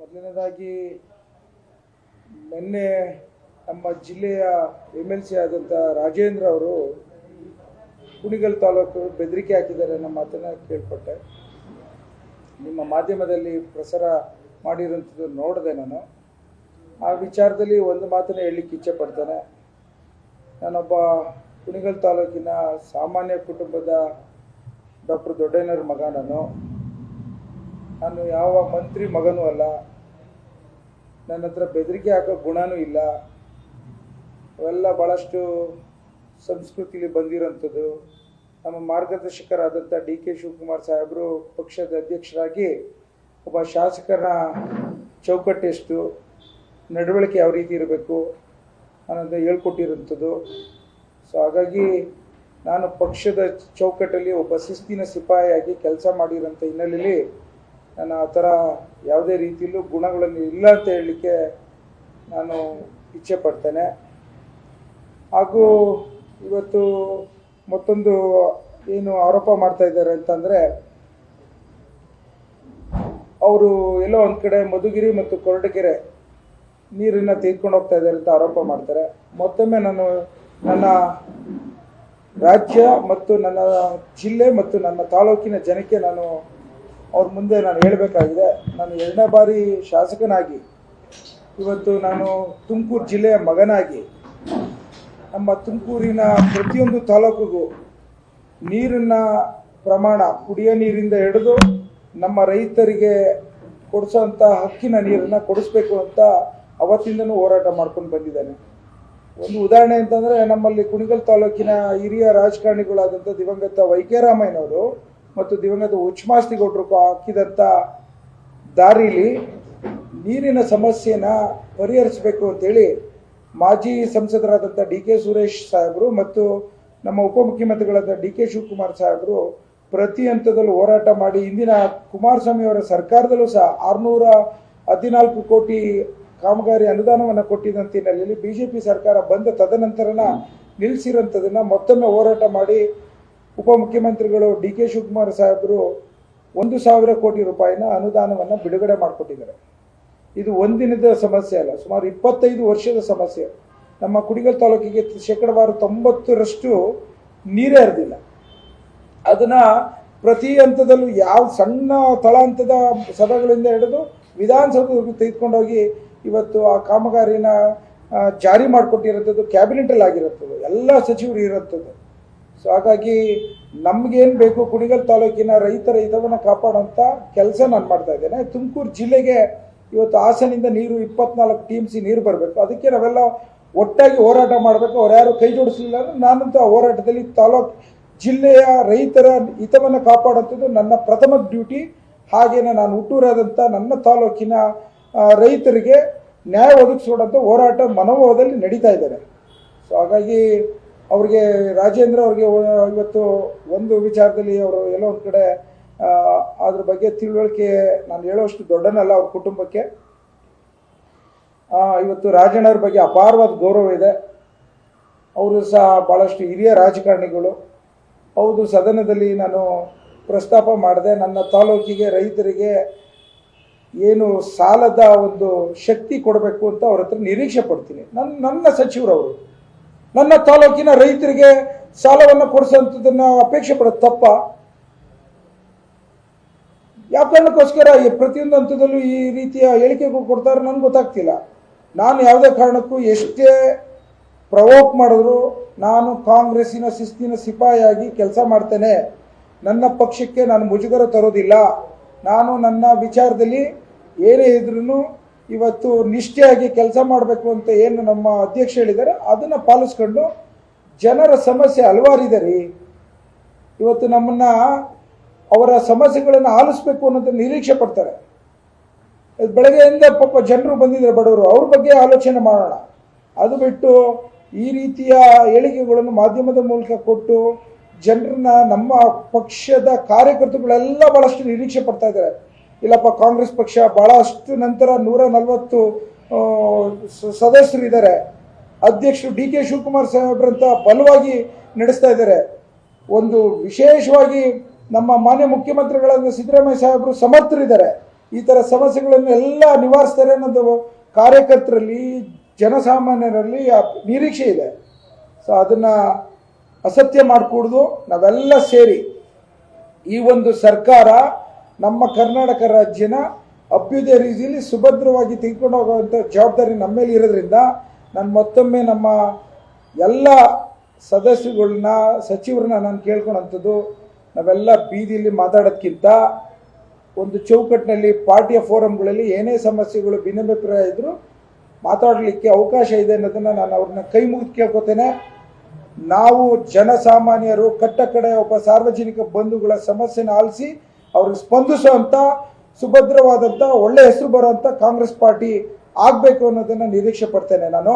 ಮೊದಲನೇದಾಗಿ ನಿನ್ನೆ ನಮ್ಮ ಜಿಲ್ಲೆಯ MLC ಆದಂಥ ರಾಜೇಂದ್ರ ಅವರು ಕುಣಿಗಲ್ ತಾಲೂಕು ಬೆದರಿಕೆ ಹಾಕಿದ್ದಾರೆ ನಮ್ಮ ಮಾತನ್ನು ಕೇಳ್ಪಟ್ಟೆ. ನಿಮ್ಮ ಮಾಧ್ಯಮದಲ್ಲಿ ಪ್ರಸಾರ ಮಾಡಿರೋಂಥದ್ದು ನೋಡಿದೆ. ನಾನು ಆ ವಿಚಾರದಲ್ಲಿ ಒಂದು ಮಾತನ್ನು ಹೇಳಲಿಕ್ಕೆ ಇಚ್ಛೆ ಪಡ್ತೇನೆ. ನಾನೊಬ್ಬ ಕುಣಿಗಲ್ ತಾಲೂಕಿನ ಸಾಮಾನ್ಯ ಕುಟುಂಬದ ಡಾಕ್ಟರ್ ದೊಡ್ಡಯ್ಯನವ್ರ ಮಗ. ನಾನು ಯಾವ ಮಂತ್ರಿ ಮಗನೂ ಅಲ್ಲ. ನನ್ನ ಹತ್ರ ಬೆದರಿಕೆ ಹಾಕೋ ಗುಣನೂ ಇಲ್ಲ. ಅವೆಲ್ಲ ಭಾಳಷ್ಟು ಸಂಸ್ಕೃತಿಲಿ ಬಂದಿರೋಂಥದ್ದು. ನಮ್ಮ ಮಾರ್ಗದರ್ಶಕರಾದಂಥ DK ಶಿವಕುಮಾರ್ ಸಾಹೇಬರು ಪಕ್ಷದ ಅಧ್ಯಕ್ಷರಾಗಿ ಒಬ್ಬ ಶಾಸಕರ ಚೌಕಟ್ಟೆಷ್ಟು ನಡವಳಿಕೆ ಯಾವ ರೀತಿ ಇರಬೇಕು ಅನ್ನೋದು ಹೇಳ್ಕೊಟ್ಟಿರೋಂಥದ್ದು. ಸೊ ಹಾಗಾಗಿ ನಾನು ಪಕ್ಷದ ಚೌಕಟ್ಟಲ್ಲಿ ಒಬ್ಬ ಶಿಸ್ತಿನ ಸಿಪಾಯಿಯಾಗಿ ಕೆಲಸ ಮಾಡಿರೋಂಥ ಹಿನ್ನೆಲೆಯಲ್ಲಿ ನಾನು ಆ ಥರ ಯಾವುದೇ ರೀತಿಯಲ್ಲೂ ಗುಣಗಳನ್ನು ಇಲ್ಲ ಅಂತ ಹೇಳಲಿಕ್ಕೆ ನಾನು ಇಚ್ಛೆ ಪಡ್ತೇನೆ. ಹಾಗೂ ಇವತ್ತು ಮತ್ತೊಂದು ಏನು ಆರೋಪ ಮಾಡ್ತಾ ಇದ್ದಾರೆ ಅಂತಂದರೆ, ಅವರು ಎಲ್ಲೋ ಒಂದು ಕಡೆ ಮಧುಗಿರಿ ಮತ್ತು ಕೊರಟಗೆರೆ ನೀರನ್ನು ತೆಗೆದುಕೊಂಡು ಹೋಗ್ತಾ ಇದ್ದಾರೆ ಅಂತ ಆರೋಪ ಮಾಡ್ತಾರೆ. ಮತ್ತೊಮ್ಮೆ ನಾನು ನನ್ನ ರಾಜ್ಯ ಮತ್ತು ನನ್ನ ಜಿಲ್ಲೆ ಮತ್ತು ನನ್ನ ತಾಲೂಕಿನ ಜನಕ್ಕೆ ನಾನು ಅವ್ರ ಮುಂದೆ ನಾನು ಹೇಳಬೇಕಾಗಿದೆ. ನಾನು 2ನೇ ಬಾರಿ ಶಾಸಕನಾಗಿ, ಇವತ್ತು ನಾನು ತುಮಕೂರು ಜಿಲ್ಲೆಯ ಮಗನಾಗಿ, ನಮ್ಮ ತುಮಕೂರಿನ ಪ್ರತಿಯೊಂದು ತಾಲೂಕಿಗೂ ನೀರಿನ ಪ್ರಮಾಣ, ಕುಡಿಯೋ ನೀರಿಂದ ಹಿಡಿದು ನಮ್ಮ ರೈತರಿಗೆ ಕೊಡಿಸೋಂಥ ಹಕ್ಕಿನ ನೀರನ್ನು ಕೊಡಿಸ್ಬೇಕು ಅಂತ ಅವತ್ತಿಂದನೂ ಹೋರಾಟ ಮಾಡ್ಕೊಂಡು ಬಂದಿದ್ದೇನೆ. ಒಂದು ಉದಾಹರಣೆ ಅಂತಂದರೆ, ನಮ್ಮಲ್ಲಿ ಕುಣಿಗಲ್ ತಾಲೂಕಿನ ಹಿರಿಯ ರಾಜಕಾರಣಿಗಳಾದಂಥ ದಿವಂಗತ ವೈಕೆರಾಮಯ್ಯನವರು ಮತ್ತು ದಿವಂಗತ ಉಚ್ಮಾಸ್ತಿಗೌಡರು ಹಾಕಿದಂಥ ದಾರಿಲಿ ನೀರಿನ ಸಮಸ್ಯೆನ ಪರಿಹರಿಸಬೇಕು ಅಂತೇಳಿ ಮಾಜಿ ಸಂಸದರಾದಂಥ DK ಸುರೇಶ್ ಸಾಹೇಬರು ಮತ್ತು ನಮ್ಮ ಉಪಮುಖ್ಯಮಂತ್ರಿಗಳಾದ DK ಶಿವಕುಮಾರ್ ಸಾಹೇಬರು ಪ್ರತಿ ಹಂತದಲ್ಲೂ ಹೋರಾಟ ಮಾಡಿ ಇಂದಿನ ಕುಮಾರಸ್ವಾಮಿ ಅವರ ಸರ್ಕಾರದಲ್ಲೂ ಸಹ 614 ಕೋಟಿ ಕಾಮಗಾರಿ ಅನುದಾನವನ್ನು ಕೊಟ್ಟಿದ್ದಂಥ ಹಿನ್ನೆಲೆಯಲ್ಲಿ BJP ಸರ್ಕಾರ ಬಂದ ತದನಂತರನ ನಿಲ್ಲಿಸಿರೋಂಥದ್ದನ್ನು ಮತ್ತೊಮ್ಮೆ ಹೋರಾಟ ಮಾಡಿ ಉಪಮುಖ್ಯಮಂತ್ರಿಗಳು DK ಶಿವಕುಮಾರ್ ಸಾಹೇಬರು 1,000 ಕೋಟಿ ರೂಪಾಯಿನ ಅನುದಾನವನ್ನು ಬಿಡುಗಡೆ ಮಾಡಿಕೊಟ್ಟಿದ್ದಾರೆ. ಇದು ಒಂದಿನದ ಸಮಸ್ಯೆ ಅಲ್ಲ, ಸುಮಾರು 25 ವರ್ಷದ ಸಮಸ್ಯೆ. ನಮ್ಮ ಕುಣಿಗಲ್ ತಾಲೂಕಿಗೆ ಶೇಕಡವಾರು 90ರಷ್ಟು ನೀರೇ ಹರಿದಿಲ್ಲ. ಅದನ್ನು ಪ್ರತಿ ಹಂತದಲ್ಲೂ ಯಾವ ಸಣ್ಣ ತಳಹಂತದ ಸಭೆಗಳಿಂದ ಹಿಡಿದು ವಿಧಾನಸೌಧವರೆಗೂ ತೆಗೆದುಕೊಂಡೋಗಿ ಇವತ್ತು ಆ ಕಾಮಗಾರಿನ ಜಾರಿ ಮಾಡಿಕೊಟ್ಟಿರೋಂಥದ್ದು ಕ್ಯಾಬಿನೆಟಲ್ಲಿ ಆಗಿರುತ್ತದೆ, ಎಲ್ಲ ಸಚಿವರು ಇರುತ್ತದೆ. ಸೊ ಹಾಗಾಗಿ ನಮಗೇನು ಬೇಕು, ಕುಣಿಗಲ್ ತಾಲೂಕಿನ ರೈತರ ಹಿತವನ್ನು ಕಾಪಾಡುವಂಥ ಕೆಲಸ ನಾನು ಮಾಡ್ತಾ ಇದ್ದೇನೆ. ತುಮಕೂರು ಜಿಲ್ಲೆಗೆ ಇವತ್ತು ಹಾಸನಿಂದ ನೀರು 24 TMC ನೀರು ಬರಬೇಕು. ಅದಕ್ಕೆ ನಾವೆಲ್ಲ ಒಟ್ಟಾಗಿ ಹೋರಾಟ ಮಾಡಬೇಕು. ಅವ್ರು ಯಾರು ಕೈ ಜೋಡಿಸಲಿಲ್ಲ ಅಂದರೆ ನಾನಂತೂ ಆ ಹೋರಾಟದಲ್ಲಿ ಜಿಲ್ಲೆಯ ರೈತರ ಹಿತವನ್ನು ಕಾಪಾಡುವಂಥದ್ದು ನನ್ನ ಪ್ರಥಮ ಡ್ಯೂಟಿ. ಹಾಗೆಯೇ ನಾನು ಹುಟ್ಟೂರಾದಂಥ ನನ್ನ ತಾಲೂಕಿನ ರೈತರಿಗೆ ನ್ಯಾಯ ಒದಗಿಸೋದಂಥ ಹೋರಾಟ ಮನೋಭಾವದಲ್ಲಿ ನಡೀತಾ ಇದ್ದಾರೆ. ಸೊ ಹಾಗಾಗಿ ಅವ್ರಿಗೆ ರಾಜೇಂದ್ರ ಅವ್ರಿಗೆ ಇವತ್ತು ಒಂದು ವಿಚಾರದಲ್ಲಿ ಅವರು ಎಲ್ಲೋ ಒಂದು ಕಡೆ ಅದ್ರ ಬಗ್ಗೆ ತಿಳುವಳಿಕೆ ನಾನು ಹೇಳೋಷ್ಟು ದೊಡ್ಡನಲ್ಲ. ಅವ್ರ ಕುಟುಂಬಕ್ಕೆ ಇವತ್ತು ರಾಜಣ್ಣವ್ರ ಬಗ್ಗೆ ಅಪಾರವಾದ ಗೌರವ ಇದೆ. ಅವರು ಸಹ ಭಾಳಷ್ಟು ಹಿರಿಯ ರಾಜಕಾರಣಿಗಳು. ಹೌದು, ಸದನದಲ್ಲಿ ನಾನು ಪ್ರಸ್ತಾಪ ಮಾಡಿದೆ, ನನ್ನ ತಾಲೂಕಿಗೆ ರೈತರಿಗೆ ಏನು ಸಾಲದ ಒಂದು ಶಕ್ತಿ ಕೊಡಬೇಕು ಅಂತ ಅವ್ರ ಹತ್ರ ನಿರೀಕ್ಷೆ ಪಡ್ತೀನಿ. ನನ್ನ ಸಚಿವರವರು ನನ್ನ ತಾಲೂಕಿನ ರೈತರಿಗೆ ಸಾಲವನ್ನು ಕೊಡಿಸೋಂಥದ್ದನ್ನು ಅಪೇಕ್ಷೆ ಪಡೋದು ತಪ್ಪ? ಯಾವ ಕಾರಣಕ್ಕೋಸ್ಕರ ಪ್ರತಿಯೊಂದು ಹಂತದಲ್ಲೂ ಈ ರೀತಿಯ ಹೇಳಿಕೆಗಳು ಕೊಡ್ತಾರೆ ನನಗೆ ಗೊತ್ತಾಗ್ತಿಲ್ಲ. ನಾನು ಯಾವುದೇ ಕಾರಣಕ್ಕೂ ಎಷ್ಟೇ ಪ್ರವೋಕ್ ಮಾಡಿದ್ರು ನಾನು ಕಾಂಗ್ರೆಸ್ಸಿನ ಶಿಸ್ತಿನ ಸಿಪಾಯಿಯಾಗಿ ಕೆಲಸ ಮಾಡ್ತೇನೆ. ನನ್ನ ಪಕ್ಷಕ್ಕೆ ನಾನು ಮುಜುಗರ ತರೋದಿಲ್ಲ. ನಾನು ನನ್ನ ವಿಚಾರದಲ್ಲಿ ಏನೇ ಇದ್ರೂ ಇವತ್ತು ನಿಷ್ಠೆಯಾಗಿ ಕೆಲಸ ಮಾಡಬೇಕು ಅಂತ ಏನು ನಮ್ಮ ಅಧ್ಯಕ್ಷ ಹೇಳಿದ್ದಾರೆ ಅದನ್ನು ಪಾಲಿಸ್ಕೊಂಡು, ಜನರ ಸಮಸ್ಯೆ ಹಲವಾರಿದೆ ರೀ. ಇವತ್ತು ನಮ್ಮನ್ನು ಅವರ ಸಮಸ್ಯೆಗಳನ್ನು ಆಲಿಸ್ಬೇಕು ಅನ್ನೋದನ್ನು ನಿರೀಕ್ಷೆ ಪಡ್ತಾರೆ. ಬೆಳಗ್ಗೆಯಿಂದ ಪಾಪ ಜನರು ಬಂದಿದ್ದಾರೆ, ಬಡವರು, ಅವ್ರ ಬಗ್ಗೆ ಆಲೋಚನೆ ಮಾಡೋಣ. ಅದು ಬಿಟ್ಟು ಈ ರೀತಿಯ ಹೇಳಿಕೆಗಳನ್ನು ಮಾಧ್ಯಮದ ಮೂಲಕ ಕೊಟ್ಟು ಜನರನ್ನ, ನಮ್ಮ ಪಕ್ಷದ ಕಾರ್ಯಕರ್ತರುಗಳೆಲ್ಲ ಭಾಳಷ್ಟು ನಿರೀಕ್ಷೆ ಪಡ್ತಾ ಇದ್ದಾರೆ. ಇಲ್ಲಪ್ಪ, ಕಾಂಗ್ರೆಸ್ ಪಕ್ಷ ಭಾಳಷ್ಟು ನಂತರ 140 ಸದಸ್ಯರು ಇದ್ದಾರೆ. ಅಧ್ಯಕ್ಷರು DK ಶಿವಕುಮಾರ್ ಸಾಹೇಬ್ರಂತ ಬಲವಾಗಿ ನಡೆಸ್ತಾ ಇದ್ದಾರೆ. ಒಂದು ವಿಶೇಷವಾಗಿ ನಮ್ಮ ಮಾನ್ಯ ಮುಖ್ಯಮಂತ್ರಿಗಳಾದ ಸಿದ್ದರಾಮಯ್ಯ ಸಾಹೇಬರು ಸಮರ್ಥರಿದ್ದಾರೆ. ಈ ಥರ ಸಮಸ್ಯೆಗಳನ್ನೆಲ್ಲ ನಿವಾರಿಸ್ತಾರೆ ಅನ್ನೋದು ಕಾರ್ಯಕರ್ತರಲ್ಲಿ, ಜನಸಾಮಾನ್ಯರಲ್ಲಿ ನಿರೀಕ್ಷೆ ಇದೆ. ಸೊ ಅದನ್ನು ಅಸತ್ಯ ಮಾಡಿಕೊಡ್ದು ನಾವೆಲ್ಲ ಸೇರಿ ಈ ಒಂದು ಸರ್ಕಾರ ನಮ್ಮ ಕರ್ನಾಟಕ ರಾಜ್ಯನ ಅಭ್ಯುದಯ ರೀತಿಯಲ್ಲಿ ಸುಭದ್ರವಾಗಿ ತೆಗೆದುಕೊಂಡು ಹೋಗುವಂಥ ಜವಾಬ್ದಾರಿ ನಮ್ಮ ಮೇಲೆ ಇರೋದ್ರಿಂದ ನಾನು ಮತ್ತೊಮ್ಮೆ ನಮ್ಮ ಎಲ್ಲ ಸದಸ್ಯಗಳನ್ನ, ಸಚಿವರನ್ನ ನಾನು ಕೇಳ್ಕೊಳ್ಳೋಂಥದ್ದು, ನಾವೆಲ್ಲ ಬೀದಿಯಲ್ಲಿ ಮಾತಾಡೋದಕ್ಕಿಂತ ಒಂದು ಚೌಕಟ್ಟಿನಲ್ಲಿ ಪಾರ್ಟಿಯ ಫೋರಮ್ಗಳಲ್ಲಿ ಏನೇ ಸಮಸ್ಯೆಗಳು, ಭಿನ್ನಾಭಿಪ್ರಾಯ ಇದ್ದರೂ ಮಾತಾಡಲಿಕ್ಕೆ ಅವಕಾಶ ಇದೆ ಅನ್ನೋದನ್ನು ನಾನು ಅವ್ರನ್ನ ಕೈ ಮುಗಿದು ಕೇಳ್ಕೊತೇನೆ. ನಾವು ಜನಸಾಮಾನ್ಯರು ಕಟ್ಟ ಕಡೆ ಒಬ್ಬ ಸಾರ್ವಜನಿಕ ಬಂಧುಗಳ ಸಮಸ್ಯೆನ ಆಲಿಸಿ ಅವ್ರಿಗೆ ಸ್ಪಂದಿಸುವಂಥ ಸುಭದ್ರವಾದಂಥ ಒಳ್ಳೆ ಹೆಸರು ಬರುವಂಥ ಕಾಂಗ್ರೆಸ್ ಪಾರ್ಟಿ ಆಗಬೇಕು ಅನ್ನೋದನ್ನು ನಿರೀಕ್ಷೆ ಪಡ್ತೇನೆ ನಾನು.